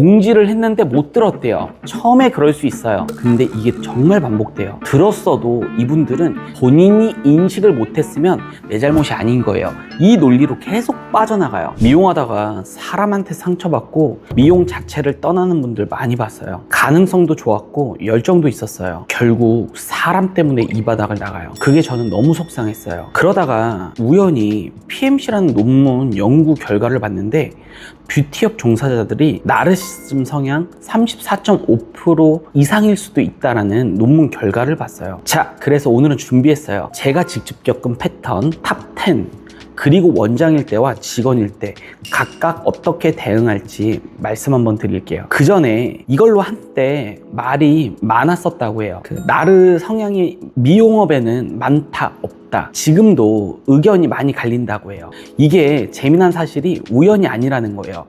공지를 했는데 못 들었대요. 처음에 그럴 수 있어요. 근데 이게 정말 반복돼요. 들었어도 이분들은 본인이 인식을 못했으면 내 잘못이 아닌 거예요. 이 논리로 계속 빠져나가요. 미용하다가 사람한테 상처받고 미용 자체를 떠나는 분들 많이 봤어요. 가능성도 좋았고 열정도 있었어요. 결국 사람 때문에 이 바닥을 나가요. 그게 저는 너무 속상했어요. 그러다가 우연히 PMC라는 논문 연구 결과를 봤는데 뷰티업 종사자들이 나르시즘 성향 34.5% 이상일 수도 있다라는 논문 결과를 봤어요. 자, 그래서 오늘은 준비했어요. 제가 직접 겪은 패턴 탑 10, 그리고 원장일 때와 직원일 때 각각 어떻게 대응할지 말씀 한번 드릴게요. 그 전에 이걸로 한때 말이 많았었다고 해요. 나르 성향이 미용업에는 많다, 없다. 지금도 의견이 많이 갈린다고 해요. 이게 재미난 사실이 우연이 아니라는 거예요.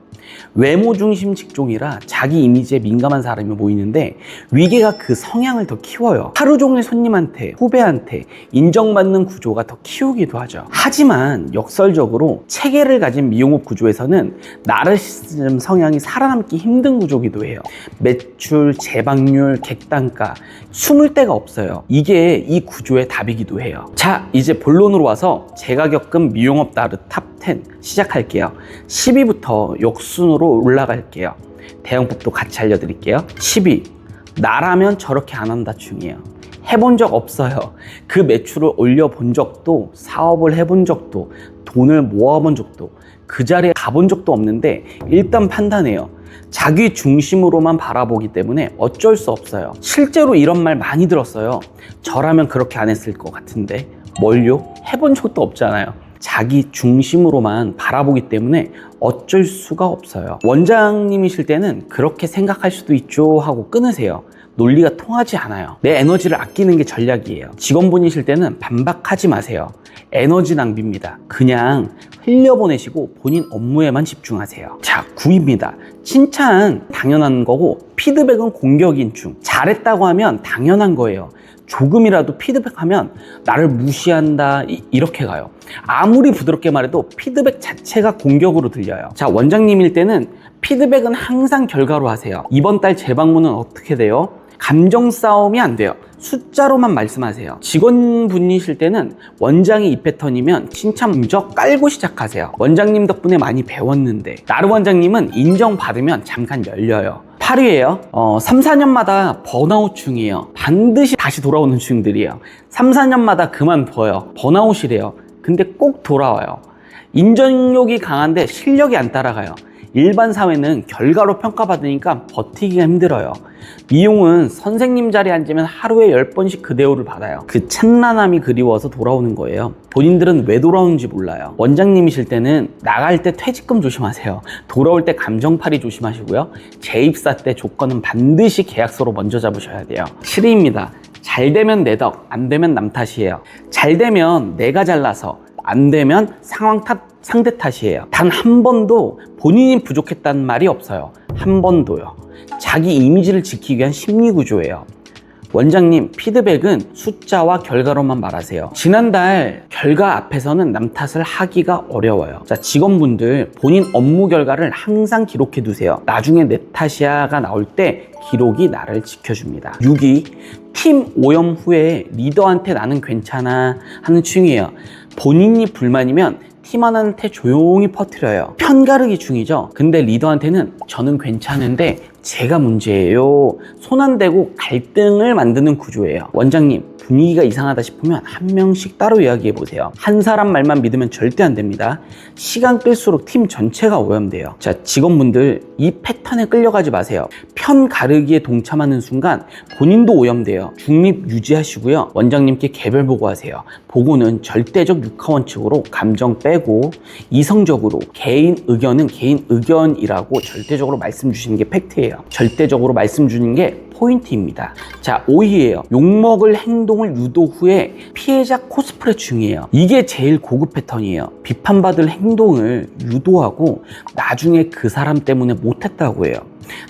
외모 중심 직종이라 자기 이미지에 민감한 사람이 모이는데 위계가 그 성향을 더 키워요. 하루 종일 손님한테, 후배한테 인정받는 구조가 더 키우기도 하죠. 하지만 역설적으로 체계를 가진 미용업 구조에서는 나르시즘 성향이 살아남기 힘든 구조기도 해요. 매출, 재방률, 객단가 숨을 데가 없어요. 이게 이 구조의 답이기도 해요. 자, 이제 본론으로 와서 제가 겪은 미용업 나르 탑 10 시작할게요. 10위부터 역순으로 올라갈게요. 대응법도 같이 알려드릴게요. 10위, 나라면 저렇게 안 한다 중이에요. 해본 적 없어요. 그 매출을 올려본 적도, 사업을 해본 적도, 돈을 모아본 적도, 그 자리에 가본 적도 없는데 일단 판단해요. 자기 중심으로만 바라보기 때문에 어쩔 수 없어요. 실제로 이런 말 많이 들었어요. 저라면 그렇게 안 했을 것 같은데. 뭘요? 해본 적도 없잖아요. 자기 중심으로만 바라보기 때문에 어쩔 수가 없어요. 원장님이실 때는 그렇게 생각할 수도 있죠 하고 끊으세요. 논리가 통하지 않아요. 내 에너지를 아끼는 게 전략이에요. 직원분이실 때는 반박하지 마세요. 에너지 낭비입니다. 그냥 흘려보내시고 본인 업무에만 집중하세요. 자, 9위입니다. 칭찬 당연한 거고 피드백은 공격인 중. 잘했다고 하면 당연한 거예요. 조금이라도 피드백하면 나를 무시한다 이렇게 가요. 아무리 부드럽게 말해도 피드백 자체가 공격으로 들려요. 자, 원장님일 때는 피드백은 항상 결과로 하세요. 이번 달 재방문은 어떻게 돼요? 감정 싸움이 안 돼요. 숫자로만 말씀하세요. 직원분이실 때는 원장이 이 패턴이면 칭찬 먼저 깔고 시작하세요. 원장님 덕분에 많이 배웠는데. 나르 원장님은 인정받으면 잠깐 열려요. 8위에요. 3, 4년마다 번아웃 중이에요. 반드시 다시 돌아오는 중들이에요. 3, 4년마다 그만둬요. 번아웃이래요. 근데 꼭 돌아와요. 인정욕이 강한데 실력이 안 따라가요. 일반 사회는 결과로 평가받으니까 버티기가 힘들어요. 미용은 선생님 자리에 앉으면 하루에 10번씩 그 대우를 받아요. 그 찬란함이 그리워서 돌아오는 거예요. 본인들은 왜 돌아오는지 몰라요. 원장님이실 때는 나갈 때 퇴직금 조심하세요. 돌아올 때 감정팔이 조심하시고요. 재입사 때 조건은 반드시 계약서로 먼저 잡으셔야 돼요. 7위입니다. 잘 되면 내 덕, 안 되면 남 탓이에요. 잘 되면 내가 잘나서, 안 되면 상황 탓, 상대 탓이에요. 단 한 번도 본인이 부족했다는 말이 없어요. 한 번도요. 자기 이미지를 지키기 위한 심리 구조예요. 원장님, 피드백은 숫자와 결과로만 말하세요. 지난달 결과 앞에서는 남 탓을 하기가 어려워요. 자, 직원분들 본인 업무 결과를 항상 기록해 두세요. 나중에 내 탓이야가 나올 때 기록이 나를 지켜줍니다. 6위, 팀 오염 후에 리더한테 나는 괜찮아 하는 중이에요. 본인이 불만이면 팀원한테 조용히 퍼뜨려요. 편가르기 중이죠. 근데 리더한테는 저는 괜찮은데 제가 문제예요. 손 안 대고 갈등을 만드는 구조예요. 원장님, 분위기가 이상하다 싶으면 한 명씩 따로 이야기해 보세요. 한 사람 말만 믿으면 절대 안 됩니다. 시간 끌수록 팀 전체가 오염돼요. 자, 직원분들 이 패턴에 끌려가지 마세요. 편 가르기에 동참하는 순간 본인도 오염돼요. 중립 유지하시고요. 원장님께 개별 보고하세요. 보고는 절대적 육하 원칙으로 감정 빼고 이성적으로 개인 의견은 개인 의견이라고 절대적으로 말씀 주시는 게 팩트예요. 절대적으로 말씀 주는 게 포인트입니다. 자, 5위에요. 욕먹을 행동을 유도 후에 피해자 코스프레 중이에요. 이게 제일 고급 패턴이에요. 비판받을 행동을 유도하고 나중에 그 사람 때문에 못했다고 해요.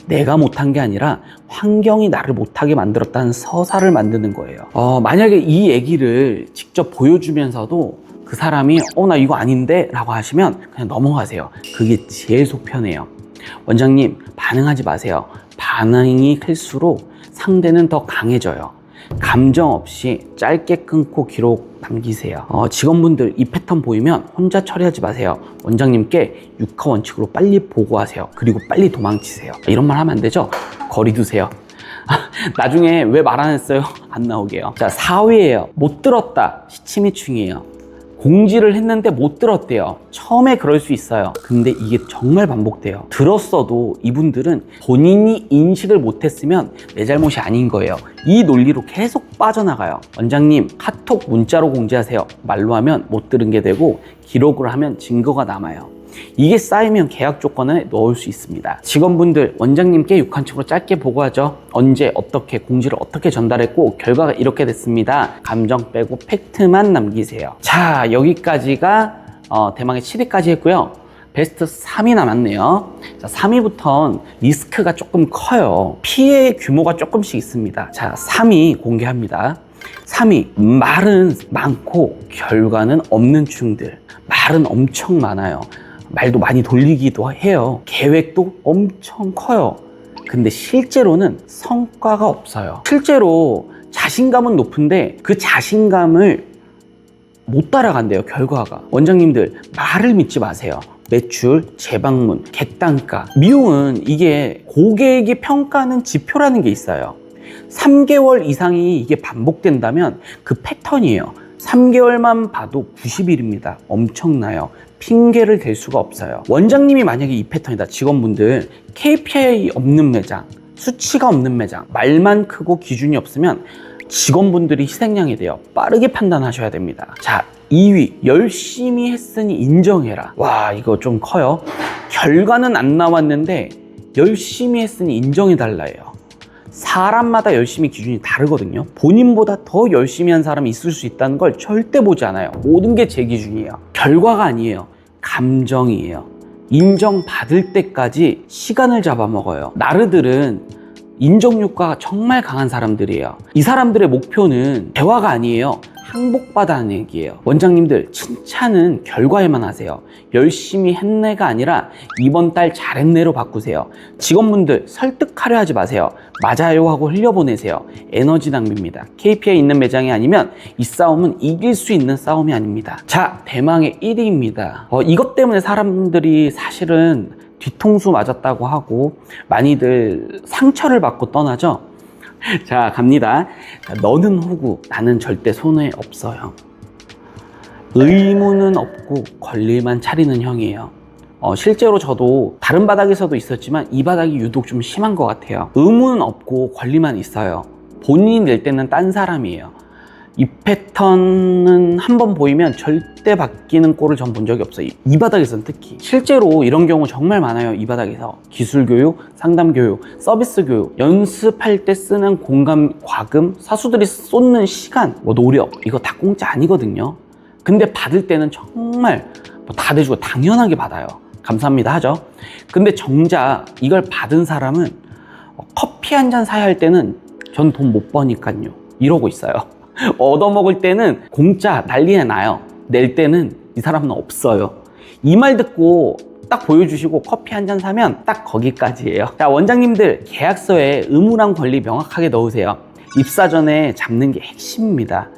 내가 못한 게 아니라 환경이 나를 못하게 만들었다는 서사를 만드는 거예요. 만약에 이 얘기를 직접 보여주면서도 그 사람이 나 이거 아닌데? 라고 하시면 그냥 넘어가세요. 그게 제일 속 편해요. 원장님, 반응하지 마세요. 반응이 클수록 상대는 더 강해져요. 감정 없이 짧게 끊고 기록 남기세요. 직원분들 이 패턴 보이면 혼자 처리하지 마세요. 원장님께 6화 원칙으로 빨리 보고하세요. 그리고 빨리 도망치세요. 이런 말 하면 안 되죠? 거리 두세요. 나중에 왜 말 안 했어요? 안 나오게요. 자, 4위에요. 못 들었다. 시치미충이에요. 공지를 했는데 못 들었대요. 처음에 그럴 수 있어요. 근데 이게 정말 반복돼요. 들었어도 이분들은 본인이 인식을 못했으면 내 잘못이 아닌 거예요. 이 논리로 계속 빠져나가요. 원장님, 카톡 문자로 공지하세요. 말로 하면 못 들은 게 되고 기록을 하면 증거가 남아요. 이게 쌓이면 계약 조건에 넣을 수 있습니다. 직원분들, 원장님께 6한축으로 짧게 보고하죠. 언제, 어떻게, 공지를 어떻게 전달했고 결과가 이렇게 됐습니다. 감정 빼고 팩트만 남기세요. 자, 여기까지가 대망의 7위까지 했고요. 베스트 3위 남았네요. 자, 3위부터는 리스크가 조금 커요. 피해 규모가 조금씩 있습니다. 자, 3위 공개합니다. 3위, 말은 많고 결과는 없는 충들. 말은 엄청 많아요. 말도 많이 돌리기도 해요. 계획도 엄청 커요. 근데 실제로는 성과가 없어요. 실제로 자신감은 높은데 그 자신감을 못 따라간대요, 결과가. 원장님들, 말을 믿지 마세요. 매출, 재방문, 객단가. 미용은 이게 고객이 평가하는 지표라는 게 있어요. 3개월 이상이 이게 반복된다면 그 패턴이에요. 3개월만 봐도 90일입니다. 엄청나요. 핑계를 댈 수가 없어요. 원장님이 만약에 이 패턴이다. 직원분들, KPI 없는 매장, 수치가 없는 매장, 말만 크고 기준이 없으면 직원분들이 희생양이 돼요. 빠르게 판단하셔야 됩니다. 자, 2위, 열심히 했으니 인정해라. 와, 이거 좀 커요. 결과는 안 나왔는데 열심히 했으니 인정해달라예요. 사람마다 열심히 기준이 다르거든요. 본인보다 더 열심히 한 사람이 있을 수 있다는 걸 절대 보지 않아요. 모든 게 제 기준이에요. 결과가 아니에요. 감정이에요. 인정받을 때까지 시간을 잡아먹어요. 나르들은 인정욕구가 정말 강한 사람들이에요. 이 사람들의 목표는 대화가 아니에요. 항복받아는 얘기예요. 원장님들, 칭찬은 결과에만 하세요. 열심히 했네가 아니라 이번 달 잘했네로 바꾸세요. 직원분들, 설득하려 하지 마세요. 맞아요 하고 흘려보내세요. 에너지 낭비입니다. KPI 있는 매장이 아니면 이 싸움은 이길 수 있는 싸움이 아닙니다. 자, 대망의 1위입니다. 이것 때문에 사람들이 사실은 뒤통수 맞았다고 하고 많이들 상처를 받고 떠나죠. 자, 갑니다. 자, 너는 호구, 나는 절대 손해 없어요. 의무는 없고 권리만 차리는 형이에요. 실제로 저도 다른 바닥에서도 있었지만 이 바닥이 유독 좀 심한 것 같아요. 의무는 없고 권리만 있어요. 본인이 낼 때는 딴 사람이에요. 이 패턴은 한번 보이면 절대 바뀌는 꼴을 전 본 적이 없어요. 이 바닥에서는 특히. 실제로 이런 경우 정말 많아요. 이 바닥에서. 기술교육, 상담교육, 서비스교육, 연습할 때 쓰는 공감, 과금, 사수들이 쏟는 시간, 노력, 이거 다 공짜 아니거든요. 근데 받을 때는 정말 다 대주고 당연하게 받아요. 감사합니다 하죠. 근데 정작 이걸 받은 사람은 커피 한 잔 사야 할 때는 전 돈 못 버니까요. 이러고 있어요. 얻어먹을 때는 공짜 난리가 나요. 낼 때는 이 사람은 없어요. 이 말 듣고 딱 보여주시고 커피 한 잔 사면 딱 거기까지예요. 자, 원장님들, 계약서에 의무랑 권리 명확하게 넣으세요. 입사 전에 잡는 게 핵심입니다.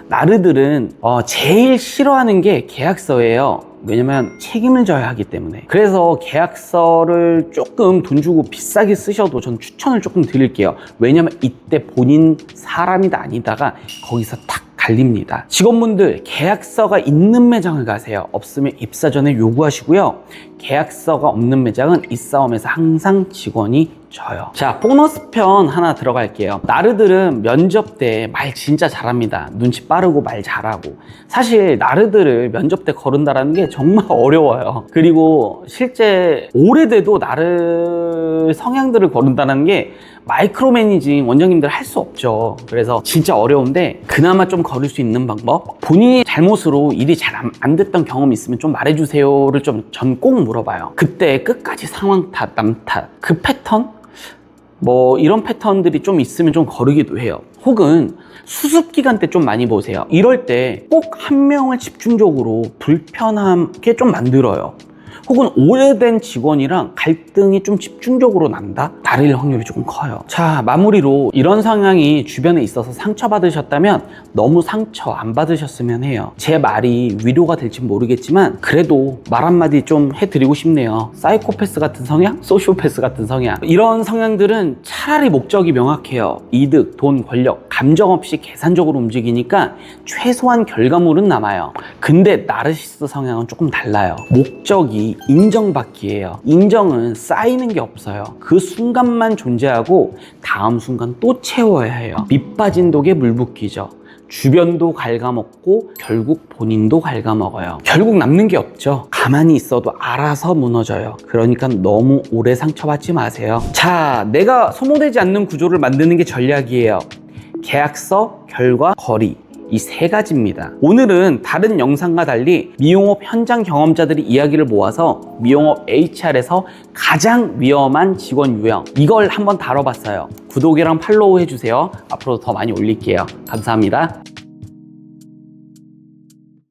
나르들은 제일 싫어하는 게 계약서예요. 왜냐면 책임을 져야 하기 때문에. 그래서 계약서를 조금 돈 주고 비싸게 쓰셔도 전 추천을 조금 드릴게요. 왜냐면 이때 본인 사람이다 아니다가 거기서 탁 갈립니다. 직원분들, 계약서가 있는 매장을 가세요. 없으면 입사 전에 요구하시고요. 계약서가 없는 매장은 이 싸움에서 항상 직원이 져요. 자, 보너스 편 하나 들어갈게요. 나르들은 면접 때 말 진짜 잘합니다. 눈치 빠르고 말 잘하고. 사실 나르들을 면접 때 거른다는 게 정말 어려워요. 그리고 실제 오래돼도 나르 성향들을 거른다는 게 마이크로 매니징 원장님들 할 수 없죠. 그래서 진짜 어려운데 그나마 좀 거릴 수 있는 방법, 본인이 잘못으로 일이 잘 안 됐던 경험이 있으면 좀 말해주세요를 좀 전 꼭 물어봐요. 그때 끝까지 상황 탓, 남 탓, 그 패턴? 이런 패턴들이 좀 있으면 좀 거르기도 해요. 혹은 수습 기간 때 좀 많이 보세요. 이럴 때 꼭 한 명을 집중적으로 불편하게 좀 만들어요. 혹은 오래된 직원이랑 갈등이 좀 집중적으로 난다? 나릴 확률이 조금 커요. 자, 마무리로 이런 성향이 주변에 있어서 상처받으셨다면 너무 상처 안 받으셨으면 해요. 제 말이 위로가 될지 모르겠지만 그래도 말 한마디 좀 해드리고 싶네요. 사이코패스 같은 성향? 소시오패스 같은 성향. 이런 성향들은 차라리 목적이 명확해요. 이득, 돈, 권력, 감정 없이 계산적으로 움직이니까 최소한 결과물은 남아요. 근데 나르시스트 성향은 조금 달라요. 목적이 인정받기예요. 인정은 쌓이는 게 없어요. 그 순간만 존재하고 다음 순간 또 채워야 해요. 밑 빠진 독에 물 붓기죠. 주변도 갉아먹고 결국 본인도 갉아먹어요. 결국 남는 게 없죠. 가만히 있어도 알아서 무너져요. 그러니까 너무 오래 상처받지 마세요. 자, 내가 소모되지 않는 구조를 만드는 게 전략이에요. 계약서, 결과, 거리. 이 세 가지입니다. 오늘은 다른 영상과 달리 미용업 현장 경험자들이 이야기를 모아서 미용업 HR에서 가장 위험한 직원 유형, 이걸 한번 다뤄봤어요. 구독이랑 팔로우 해주세요. 앞으로 더 많이 올릴게요. 감사합니다.